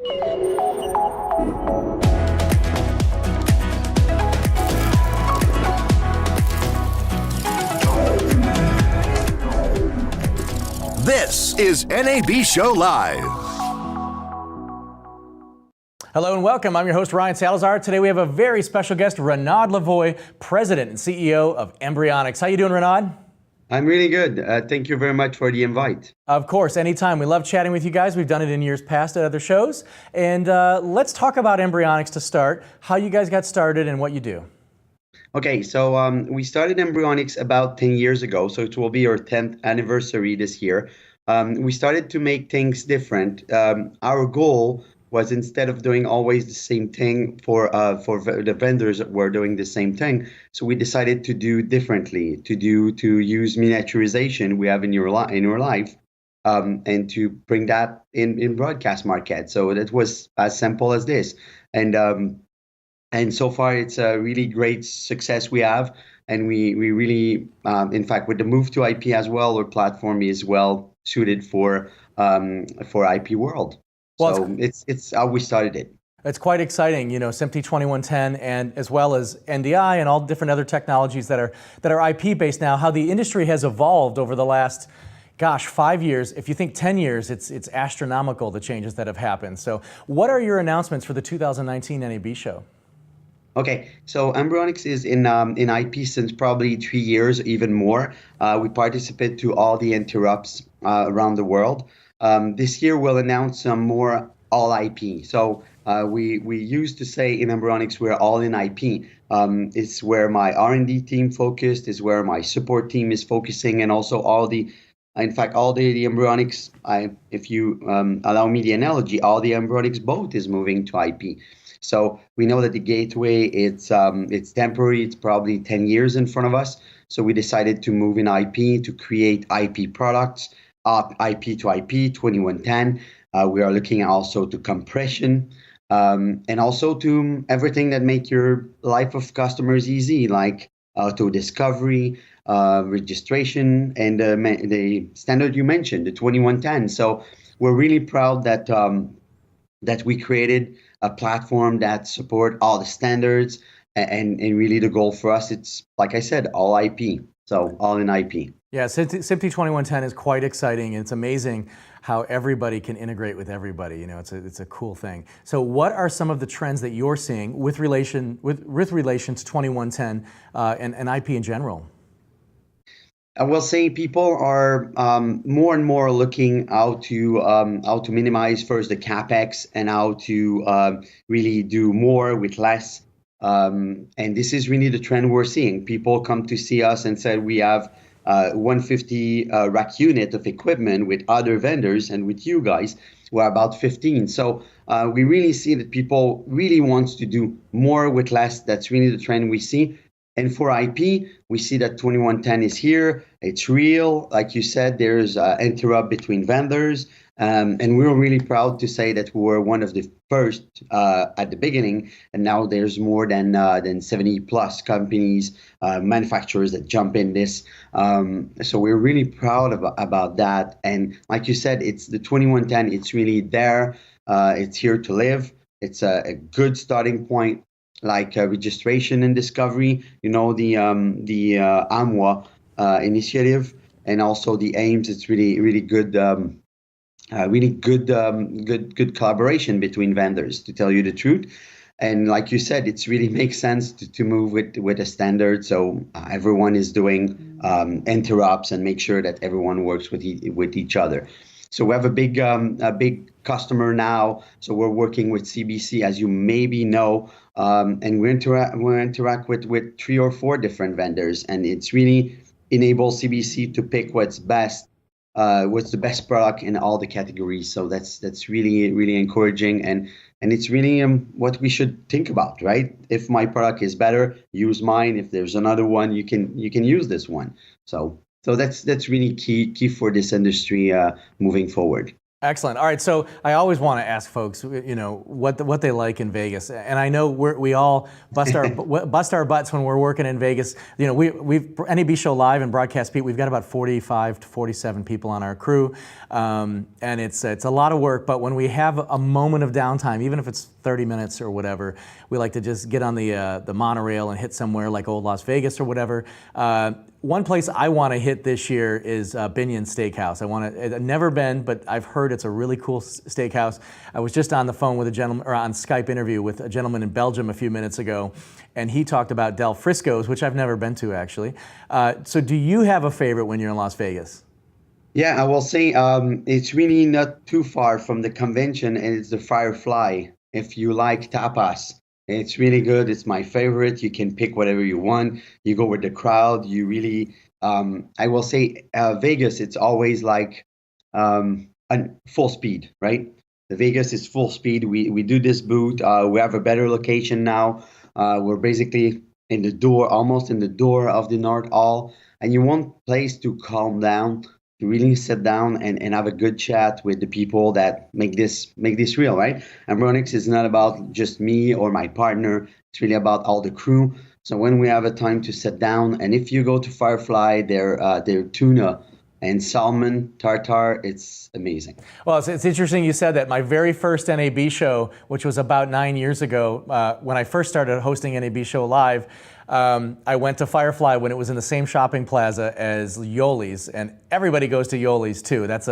This is NAB Show Live. Hello and welcome. I'm your host, Ryan Salazar. Today we have a very special guest, Renaud Lavoie, President and CEO of Embryonics. How you doing, Renaud? I'm really good. Thank you very much for the invite. Of course, anytime. We love chatting with you guys. We've done it in years past at other shows. And let's talk about Embryonics to start, how you guys got started and what you do. Okay, so we started Embryonics about 10 years ago, so it will be our 10th anniversary this year. We started to make things different. Our goal was, instead of doing always the same thing for the vendors that were doing the same thing, so we decided to do differently, to use miniaturization we have in your life, and to bring that in broadcast market. So that was as simple as this, and so far it's a really great success we have, and we really, in fact, with the move to IP as well, our platform is well suited for IP world. Well, so it's how we started it. It's quite exciting, you know, SMPTE 2110 and as well as NDI and all different other technologies that are IP based now. How the industry has evolved over the last, gosh, 5 years. If you think 10 years, it's astronomical, the changes that have happened. So, what are your announcements for the 2019 NAB show? Okay, so Embryonics is in IP since probably 3 years, even more. We participate to all the interrupts around the world. This year we'll announce some more all IP. So we used to say in Embryonics we're all in IP. It's where my R&D team focused, is where my support team is focusing, and also all the Embryonics, if you allow me the analogy, all the Embryonics boat is moving to IP. So we know that the gateway, it's temporary. It's probably 10 years in front of us. So we decided to move in IP, to create IP products, IP to IP 2110. We are looking also to compression, and also to everything that make your life of customers easy, like auto discovery, registration, and the standard you mentioned, the 2110. So we're really proud that that we created a platform that support all the standards, and really the goal for us, it's, like I said, all IP, so all in IP. Yeah, SMPTE 2110 is quite exciting. It's amazing how everybody can integrate with everybody. You know, it's a cool thing. So what are some of the trends that you're seeing with relation to 2110 and IP in general? I will say people are more and more looking how to minimize first the capex, and how to really do more with less. And this is really the trend we're seeing. People come to see us and said we have 150 rack unit of equipment with other vendors, and with you guys we're about 15. So we really see that people really want to do more with less. That's really the trend we see. And for IP, we see that 2110 is here. It's real. Like you said, there's interrupt between vendors. And we're really proud to say that we were one of the first at the beginning. And now there's more than 70 plus companies, manufacturers that jump in this. So we're really proud about that. And like you said, it's the 2110. It's really there. It's here to live. It's a good starting point. Like registration and discovery, you know, the AMWA initiative, and also the AIMS. It's really good, good collaboration between vendors, to tell you the truth. And like you said, it's really makes sense to move with a standard, so everyone is doing interrupts and make sure that everyone works with each other. So we have a big customer now. So we're working with CBC, as you maybe know, and we interact with 3 or 4 different vendors, and it's really enables CBC to pick what's the best product in all the categories. So that's really encouraging, and it's really what we should think about, right? If my product is better, use mine. If there's another one, you can use this one. So that's really key for this industry moving forward. Excellent. All right, so I always want to ask folks, you know, what they like in Vegas, and I know we all bust our butts when we're working in Vegas. You know, we've NAB Show Live and Broadcast Pete. We've got about 45 to 47 people on our crew, and it's a lot of work. But when we have a moment of downtime, even if it's 30 minutes or whatever, we like to just get on the monorail and hit somewhere like old Las Vegas or whatever. One place I want to hit this year is Binion Steakhouse. I've never been, but I've heard it's a really cool steakhouse. I was just on the phone with a gentleman, or on Skype interview with a gentleman in Belgium a few minutes ago, and he talked about Del Frisco's, which I've never been to actually. So do you have a favorite when you're in Las Vegas? Yeah, I will say it's really not too far from the convention, and it's the Firefly. If you like tapas, it's really good. It's my favorite. You can pick whatever you want. You go with the crowd. You really, I will say, Vegas, it's always like full speed, right? The Vegas is full speed. We do this booth. We have a better location now. We're basically in the door, almost in the door of the North Hall. And you want a place to calm down, to really sit down and have a good chat with the people that make this real, right? Embryonics is not about just me or my partner. It's really about all the crew. So when we have a time to sit down, and if you go to Firefly, their tuna and salmon tartare, it's amazing. Well, it's interesting you said that. My very first NAB show, which was about 9 years ago, when I first started hosting NAB Show Live, I went to Firefly when it was in the same shopping plaza as Yoli's, and everybody goes to Yoli's too. It's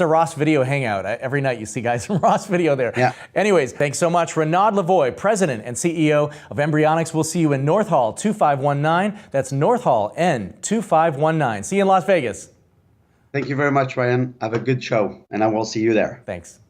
a Ross Video hangout. Every night you see guys from Ross Video there. Yeah. Anyways, thanks so much. Renaud Lavoie, President and CEO of Embryonics. We'll see you in North Hall 2519. That's North Hall N2519. See you in Las Vegas. Thank you very much, Ryan. Have a good show, and I will see you there. Thanks.